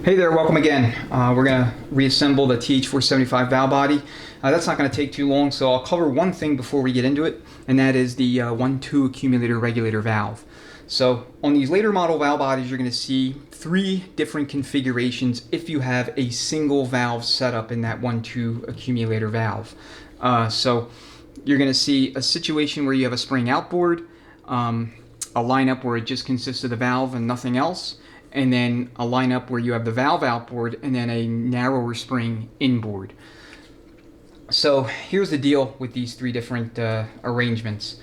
Hey there, welcome again. We're going to reassemble the TH475 valve body. That's not going to take too long, so I'll cover one thing before we get into it, and that is the 1-2 accumulator regulator valve. So on these later model valve bodies, you're going to see three different configurations if you have a single valve setup in that 1-2 accumulator valve. So you're going to see a situation where you have a spring outboard, a lineup where it just consists of the valve and nothing else, and then a lineup where you have the valve outboard and then a narrower spring inboard. So here's the deal with these three different arrangements.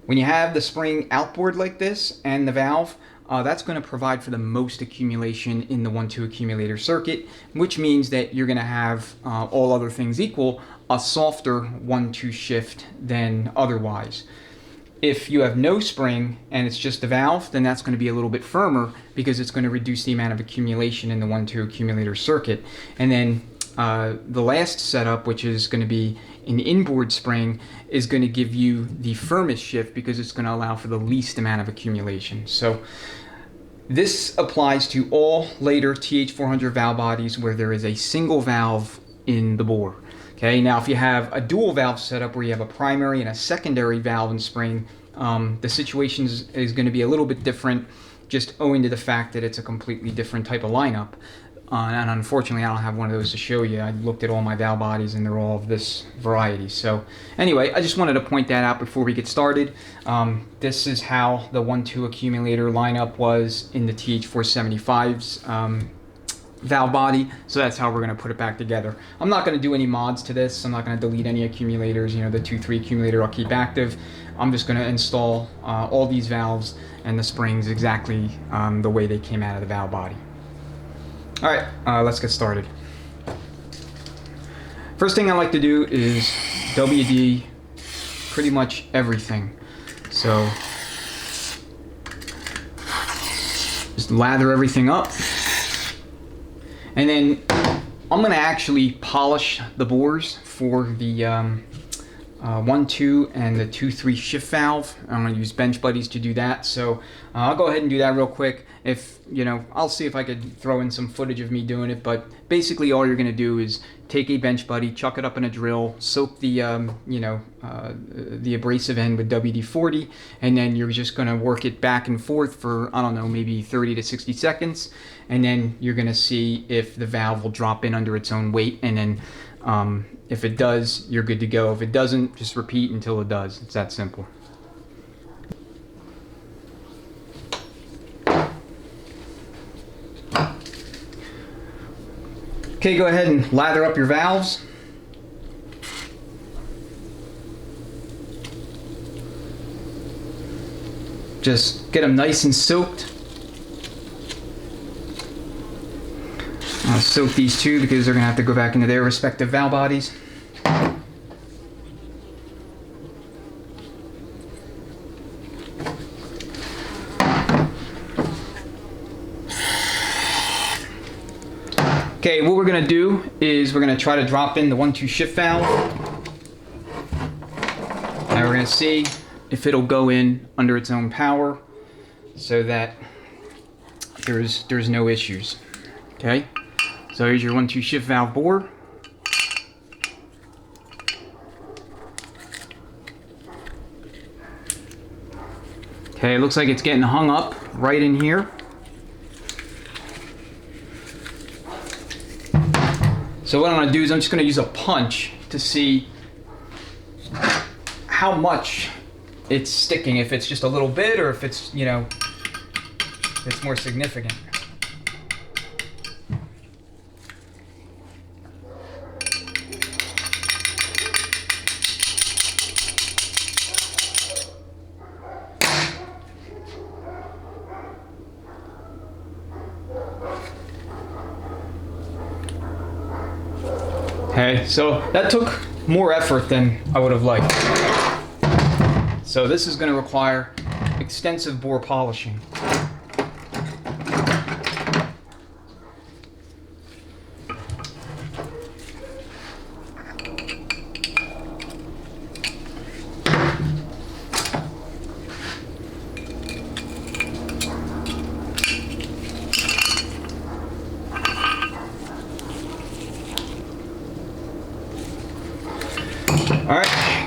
When you have the spring outboard like this and the valve, that's going to provide for the most accumulation in the 1-2 accumulator circuit, which means that you're going to have, all other things equal, a softer 1-2 shift than otherwise. If you have no spring and it's just the valve, then that's going to be a little bit firmer because it's going to reduce the amount of accumulation in the 1-2 accumulator circuit. And then the last setup, which is going to be an inboard spring, is going to give you the firmest shift because it's going to allow for the least amount of accumulation. So this applies to all later TH400 valve bodies where there is a single valve in the bore. Okay, now if you have a dual valve setup where you have a primary and a secondary valve and spring, the situation is going to be a little bit different just owing to the fact that it's a completely different type of lineup. And unfortunately, I don't have one of those to show you. I looked at all my valve bodies and they're all of this variety. So anyway, I just wanted to point that out before we get started. This is how the 1-2 accumulator lineup was in the TH475's valve body, so that's how we're going to put it back together. I'm not going to do any mods to this. I'm not going to delete any accumulators. You know, the 2-3 accumulator I'll keep active. I'm just going to install all these valves and the springs exactly the way they came out of the valve body. Alright, let's get started. First thing I like to do is WD pretty much everything. So just lather everything up. And then I'm going to actually polish the bores for the 1-2 and the 2-3 shift valve. I'm going to use bench buddies to do that. So I'll go ahead and do that real quick. If, you know, I'll see if I could throw in some footage of me doing it. But basically all you're going to do is take a bench buddy, chuck it up in a drill, soak the, the abrasive end with WD-40, and then you're just going to work it back and forth for, I don't know, maybe 30 to 60 seconds. And then you're going to see if the valve will drop in under its own weight. And then if it does, you're good to go. If it doesn't, just repeat until it does. It's that simple. Okay, go ahead and lather up your valves. Just get them nice and soaked. I'll soak these two because they're going to have to go back into their respective valve bodies. Okay, what we're going to do is we're going to try to drop in the 1-2 shift valve. And we're going to see if it'll go in under its own power so that there's no issues. Okay, so here's your 1-2 shift valve bore. Okay, it looks like it's getting hung up right in here. So what I'm going to do is I'm just going to use a punch to see how much it's sticking, if it's just a little bit or if it's, you know, if it's more significant. Okay, so that took more effort than I would have liked. So this is going to require extensive bore polishing.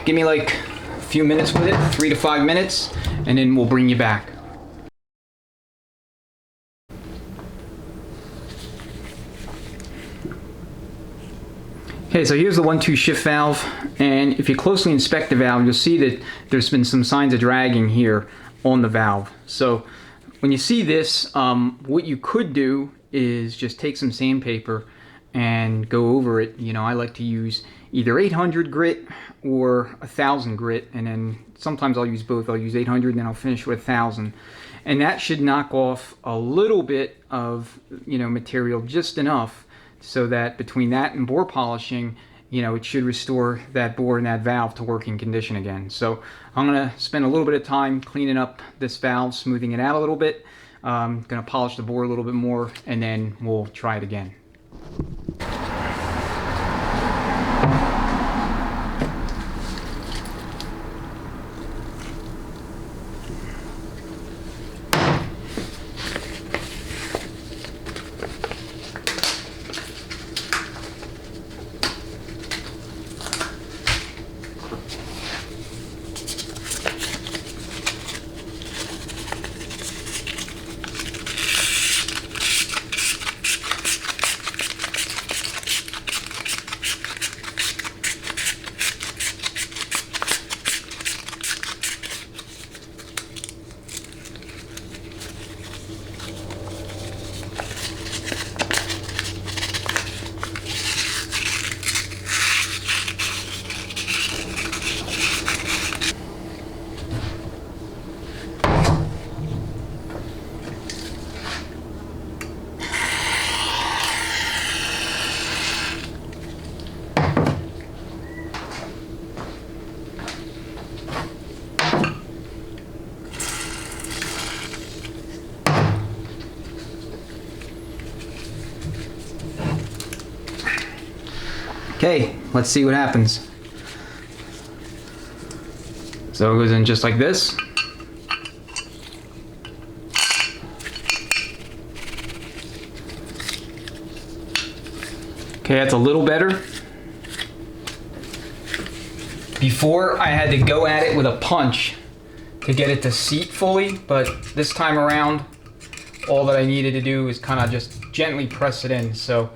give me like a few minutes with it, 3 to 5 minutes, and then we'll bring you back. Okay, so here's the 1-2 shift valve, and if you closely inspect the valve, you'll see that there's been some signs of dragging here on the valve. So when you see this, what you could do is just take some sandpaper and go over it. You know, I like to use either 800 grit or 1000 grit, and then sometimes I'll use both. I'll use 800 and then I'll finish with 1000. And that should knock off a little bit of, you know, material, just enough, so that between that and bore polishing, you know, it should restore that bore and that valve to working condition again. So I'm going to spend a little bit of time cleaning up this valve, smoothing it out a little bit. I'm going to polish the bore a little bit more, and then we'll try it again. Okay, let's see what happens. So it goes in just like this. Okay, that's a little better. Before, I had to go at it with a punch to get it to seat fully, but this time around, all that I needed to do is kind of just gently press it in. So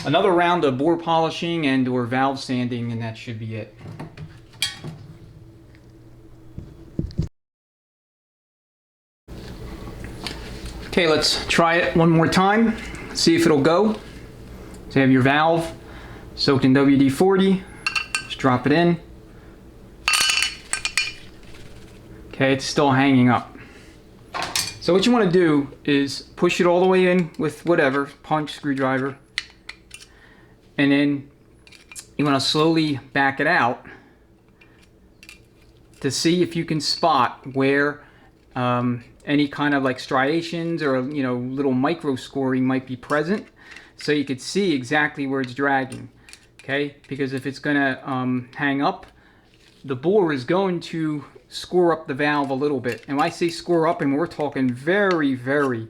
another round of bore polishing and or valve sanding, and that should be it. Okay, let's try it one more time, see if it'll go. So you have your valve soaked in WD-40, just drop it in. Okay, it's still hanging up. So what you want to do is push it all the way in with whatever, punch, screwdriver, and then you want to slowly back it out to see if you can spot where any kind of like striations or, you know, little micro scoring might be present, so you could see exactly where it's dragging. Okay, because if it's gonna hang up, the bore is going to score up the valve a little bit. And when I say score up, and we're talking very, very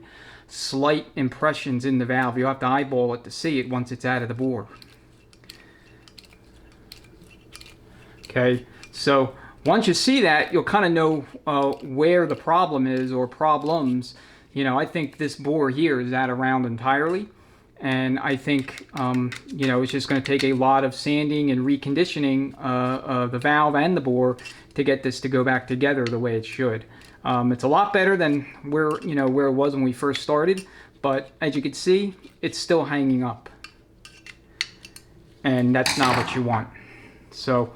slight impressions in the valve. You have to eyeball it to see it once it's out of the bore. Okay, so once you see that, you'll kind of know where the problem is, or problems. You know, I think this bore here is out of round entirely, and I think you know, it's just going to take a lot of sanding and reconditioning of the valve and the bore to get this to go back together the way it should. It's a lot better than where it was when we first started, but as you can see, it's still hanging up, and that's not what you want. So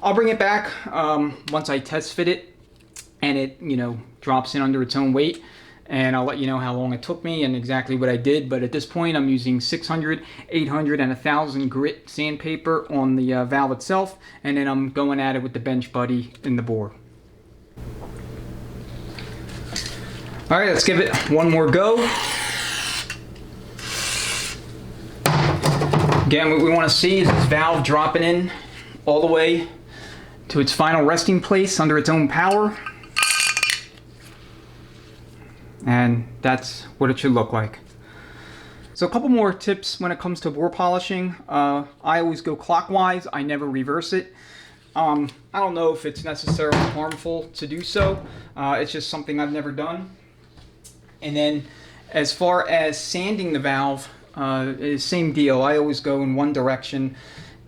I'll bring it back once I test fit it and it, you know, drops in under its own weight, and I'll let you know how long it took me and exactly what I did. But at this point, I'm using 600, 800, and 1000 grit sandpaper on the valve itself, and then I'm going at it with the bench buddy in the bore. All right, let's give it one more go. Again, what we want to see is this valve dropping in all the way to its final resting place under its own power. And that's what it should look like. So a couple more tips when it comes to bore polishing. I always go clockwise. I never reverse it. I don't know if it's necessarily harmful to do so. It's just something I've never done. And then as far as sanding the valve, same deal. I always go in one direction,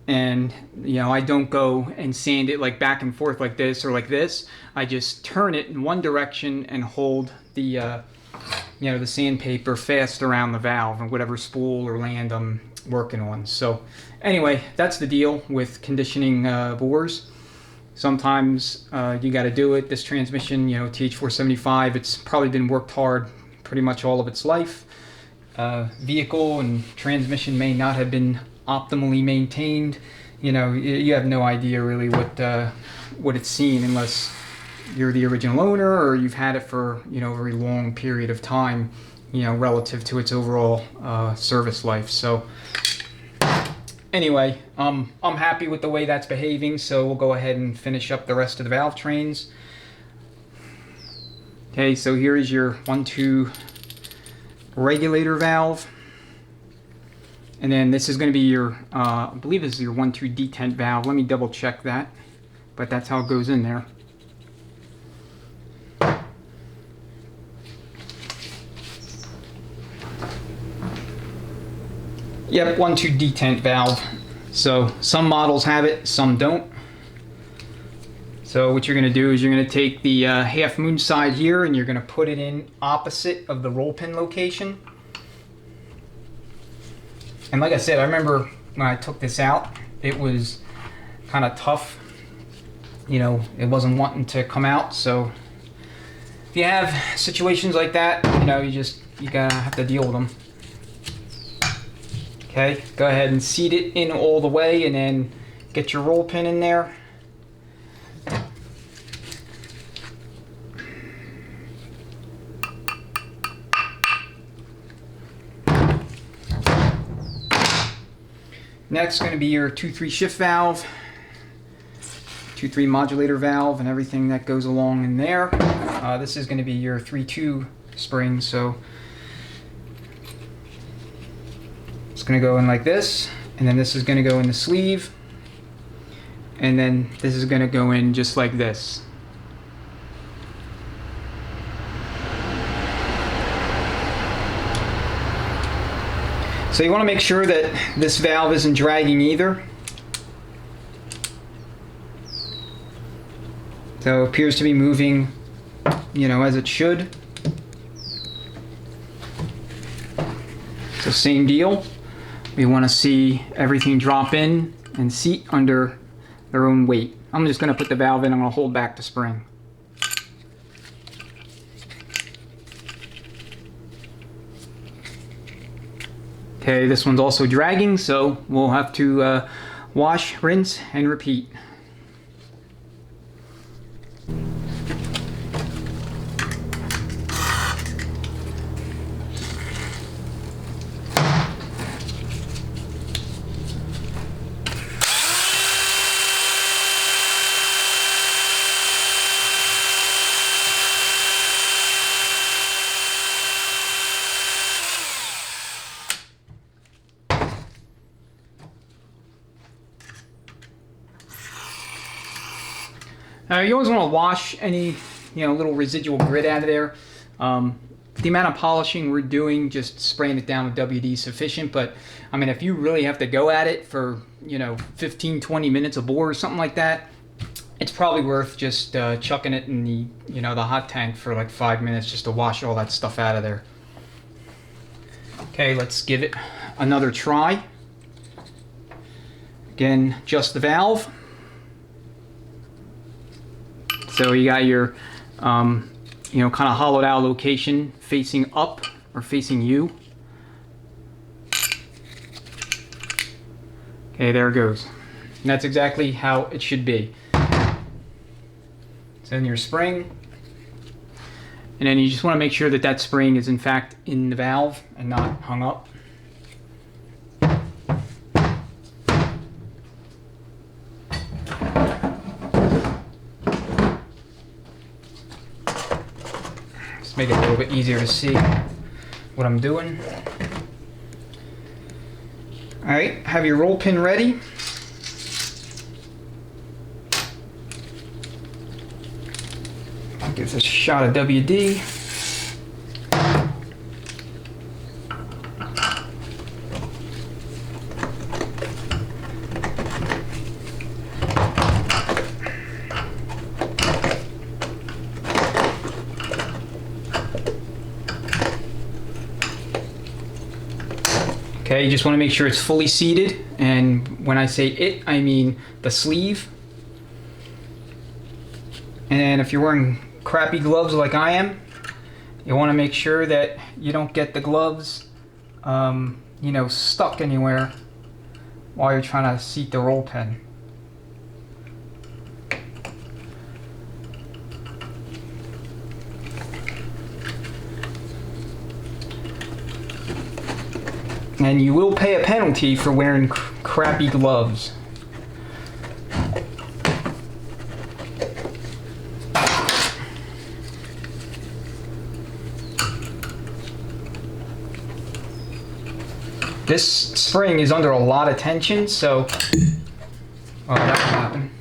and I don't go and sand it like back and forth like this or like this. I just turn it in one direction and hold the the sandpaper fast around the valve and whatever spool or land I'm working on. So anyway, that's the deal with conditioning bores. Sometimes you got to do it. This transmission, TH475, it's probably been worked hard pretty much all of its life. Vehicle and transmission may not have been optimally maintained. You have no idea really what it's seen unless you're the original owner or you've had it for a very long period of time, relative to its overall service life. So anyway, I'm happy with the way that's behaving, so we'll go ahead and finish up the rest of the valve trains. Okay, so here is your 1-2 regulator valve. And then this is going to be your, I believe this is your 1-2 detent valve. Let me double check that, but that's how it goes in there. Yep, 1-2 detent valve. So some models have it, some don't. So what you're going to do is you're going to take the half moon side here and you're going to put it in opposite of the roll pin location. And like I said, I remember when I took this out, it was kind of tough. It wasn't wanting to come out. So if you have situations like that, you gotta have to deal with them. Okay, go ahead and seat it in all the way and then get your roll pin in there. Next going to be your 2-3 shift valve, 2-3 modulator valve, and everything that goes along in there. This is going to be your 3-2 spring, so it's going to go in like this, and then this is going to go in the sleeve, and then this is going to go in just like this. So you want to make sure that this valve isn't dragging either. So it appears to be moving, as it should. So same deal. We want to see everything drop in and seat under their own weight. I'm just going to put the valve in. I'm going to hold back the spring. Okay, this one's also dragging, so we'll have to wash, rinse, and repeat. You always want to wash any little residual grit out of there. The amount of polishing we're doing, just spraying it down with WD is sufficient, but I mean, if you really have to go at it for 15-20 minutes a bore or something like that, it's probably worth just chucking it in the the hot tank for like 5 minutes just to wash all that stuff out of there. Okay, let's give it another try. Again, just the valve. So you got your, kind of hollowed out location facing up or facing you. Okay, there it goes. And that's exactly how it should be. So in your spring, and then you just want to make sure that that spring is in fact in the valve and not hung up. Make it a little bit easier to see what I'm doing. Alright, have your roll pin ready. Give this a shot of WD. Okay, you just want to make sure it's fully seated, and when I say it, I mean the sleeve. And if you're wearing crappy gloves like I am, you want to make sure that you don't get the gloves, you know, stuck anywhere while you're trying to seat the roll pin. And you will pay a penalty for wearing crappy gloves. This spring is under a lot of tension, so oh, that can happen.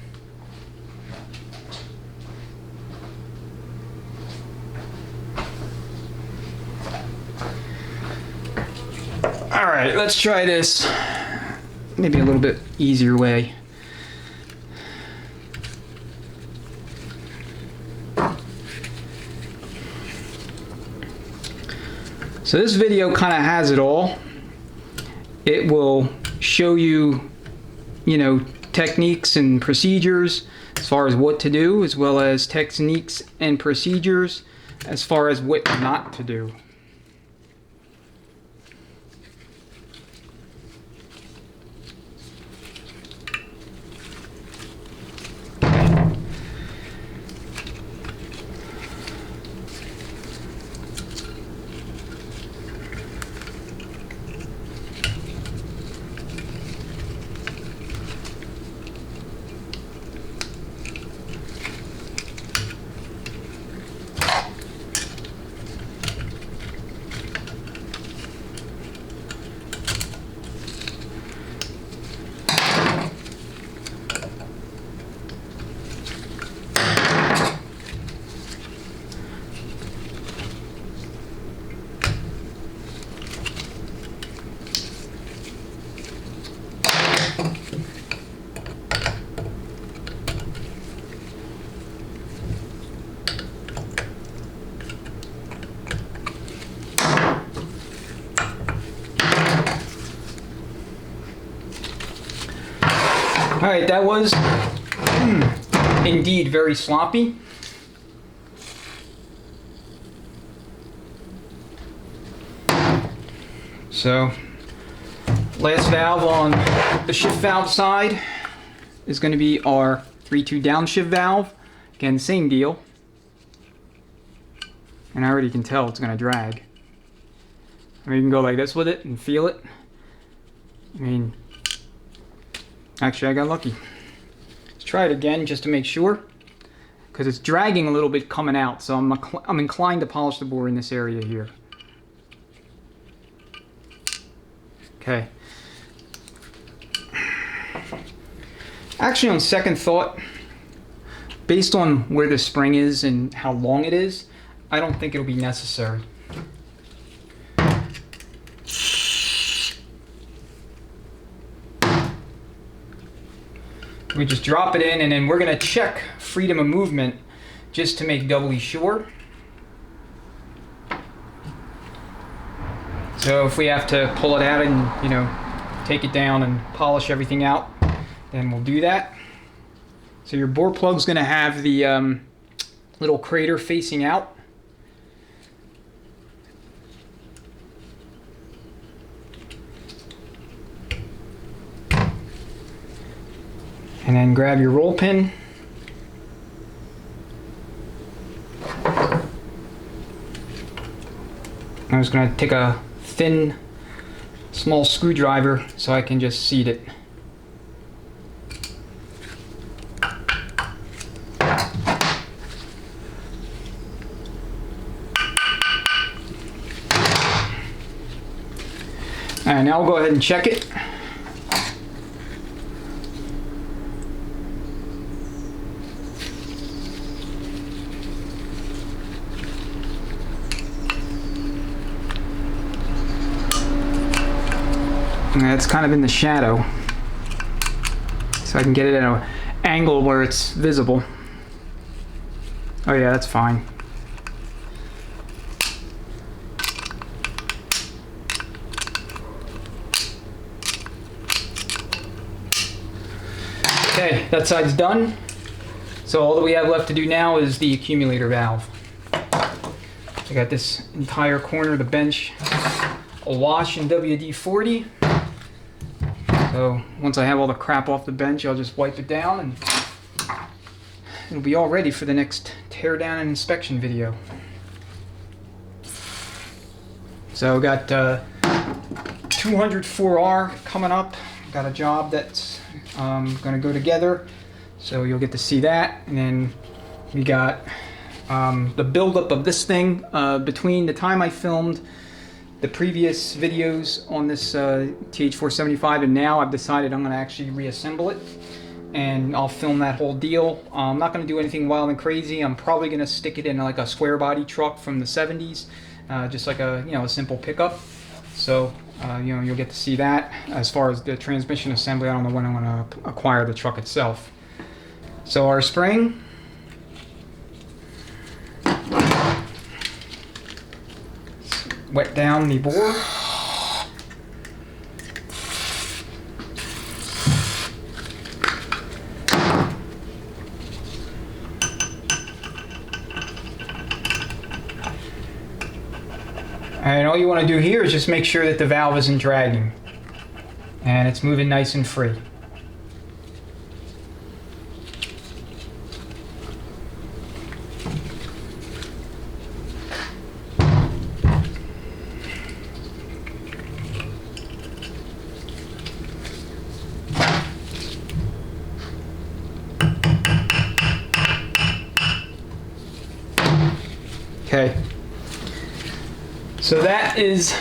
Alright, let's try this maybe a little bit easier way. So this video kind of has it all. It will show you, you know, techniques and procedures as far as what to do, as well as techniques and procedures as far as what not to do. Alright, that was indeed very sloppy. So, last valve on the shift valve side is going to be our 3-2 downshift valve. Again, same deal. And I already can tell it's going to drag. I mean, you can go like this with it and feel it. I mean, actually I got lucky. Let's try it again just to make sure, because it's dragging a little bit coming out, so I'm inclined to polish the board in this area here. Okay. Actually, on second thought, based on where the spring is and how long it is, I don't think it'll be necessary. We just drop it in, and then we're going to check freedom of movement just to make doubly sure. So if we have to pull it out and, you know, take it down and polish everything out, then we'll do that. So your bore plug's going to have the little crater facing out. And then grab your roll pin. I'm just going to take a thin, small screwdriver so I can just seat it. And now we'll go ahead and check it. It's kind of in the shadow, so I can get it at an angle where it's visible. Oh yeah, that's fine. Okay, that side's done. So all that we have left to do now is the accumulator valve. I got this entire corner of the bench awash in WD-40. So once I have all the crap off the bench, I'll just wipe it down and it'll be all ready for the next teardown and inspection video. So got 204R coming up. Got a job that's going to go together, so you'll get to see that. And then we got the buildup of this thing between the time I filmed the previous videos on this TH475 and now I've decided I'm going to actually reassemble it, and I'll film that whole deal. I'm not going to do anything wild and crazy. I'm probably going to stick it in like a square body truck from the 70s, just like a a simple pickup. So you'll get to see that. As far as the transmission assembly, I don't know when I'm going to acquire the truck itself. So our spring, wet down the bore. And all you want to do here is just make sure that the valve isn't dragging and it's moving nice and free. Okay. So that is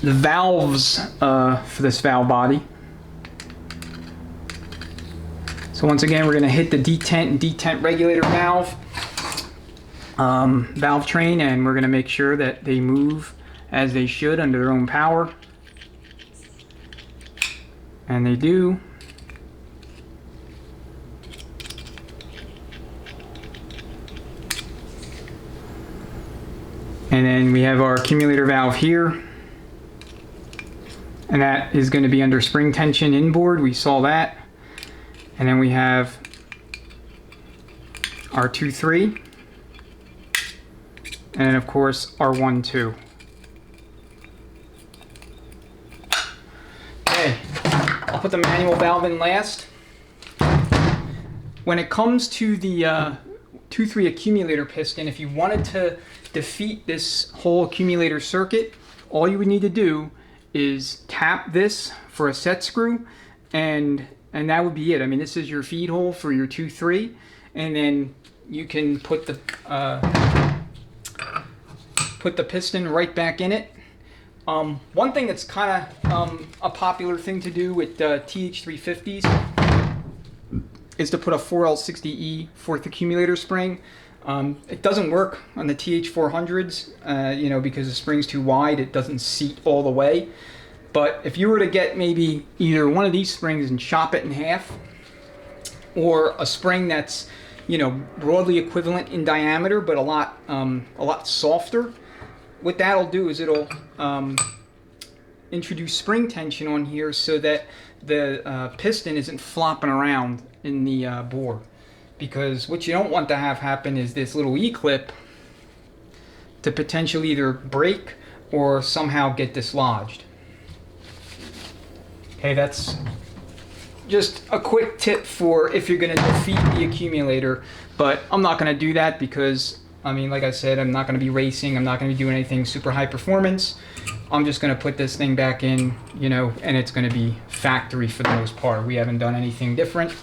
the valves for this valve body. So once again, we're going to hit the detent and detent regulator valve train, and we're going to make sure that they move as they should under their own power. And they do. And then we have our accumulator valve here, and that is going to be under spring tension inboard. We saw that. And then we have our 2-3, and then of course our 1-2. Okay, I'll put the manual valve in last. When it comes to the 2-3 accumulator piston, if you wanted to defeat this whole accumulator circuit, all you would need to do is tap this for a set screw, and that would be it. I mean, this is your feed hole for your 2-3, and then you can put the piston right back in it. One thing that's kind of a popular thing to do with TH350s is to put a 4L60E fourth accumulator spring. It doesn't work on the TH400s, because the spring's too wide. It doesn't seat all the way. But if you were to get maybe either one of these springs and chop it in half, or a spring that's, broadly equivalent in diameter but a lot softer, what that'll do is it'll introduce spring tension on here so that the piston isn't flopping around in the bore. Because what you don't want to have happen is this little E-clip to potentially either break or somehow get dislodged. Okay, that's just a quick tip for if you're going to defeat the accumulator, but I'm not going to do that because, like I said, I'm not going to be racing, I'm not going to be doing anything super high performance. I'm just going to put this thing back in, and it's going to be factory for the most part. We haven't done anything different.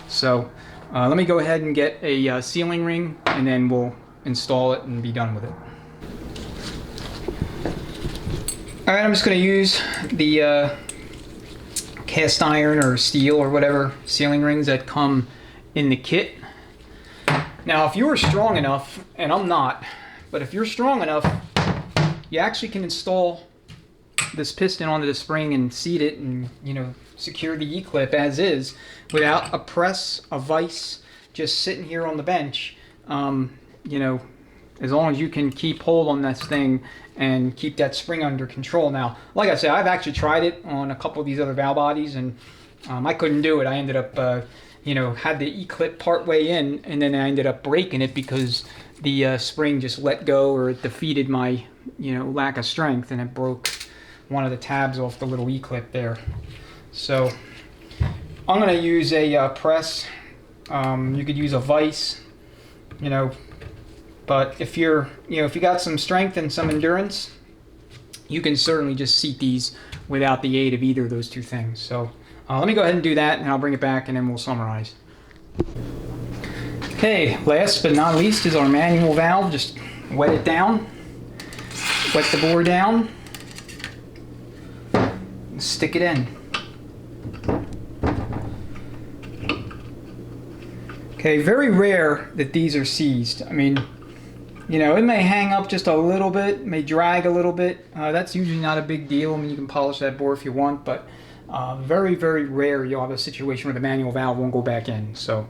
So let me go ahead and get a sealing ring, and then we'll install it and be done with it. Alright, I'm just going to use the cast iron or steel or whatever sealing rings that come in the kit. Now, if you are strong enough, and I'm not, but if you're strong enough, you actually can install this piston onto the spring and seat it and, you know, secure the E-clip as is without a press, a vise, just sitting here on the bench. You know, as long as you can keep hold on this thing and keep that spring under control. Now, like I said, I've actually tried it on a couple of these other valve bodies, and I couldn't do it. I ended up, you know, had the E-clip part way in, and then I ended up breaking it because the spring just let go, or it defeated my, you know, lack of strength, and it broke one of the tabs off the little E-clip there. So I'm going to use a press. You could use a vise, you know, but if you're, you know, if you got some strength and some endurance, you can certainly just seat these without the aid of either of those two things. So let me go ahead and do that, and I'll bring it back, and then we'll summarize. Okay, last but not least is our manual valve. Just wet it down, wet the bore down, and stick it in. Okay, very rare that these are seized. I mean, you know, it may hang up just a little bit, may drag a little bit. That's usually not a big deal. I mean, you can polish that bore if you want, but very, very rare you'll have a situation where the manual valve won't go back in. So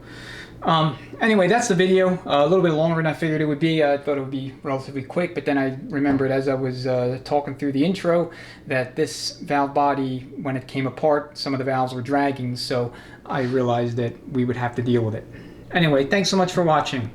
anyway, that's the video. A little bit longer than I figured it would be. I thought it would be relatively quick, but then I remembered as I was talking through the intro that this valve body, when it came apart, some of the valves were dragging, so I realized that we would have to deal with it. Anyway, thanks so much for watching.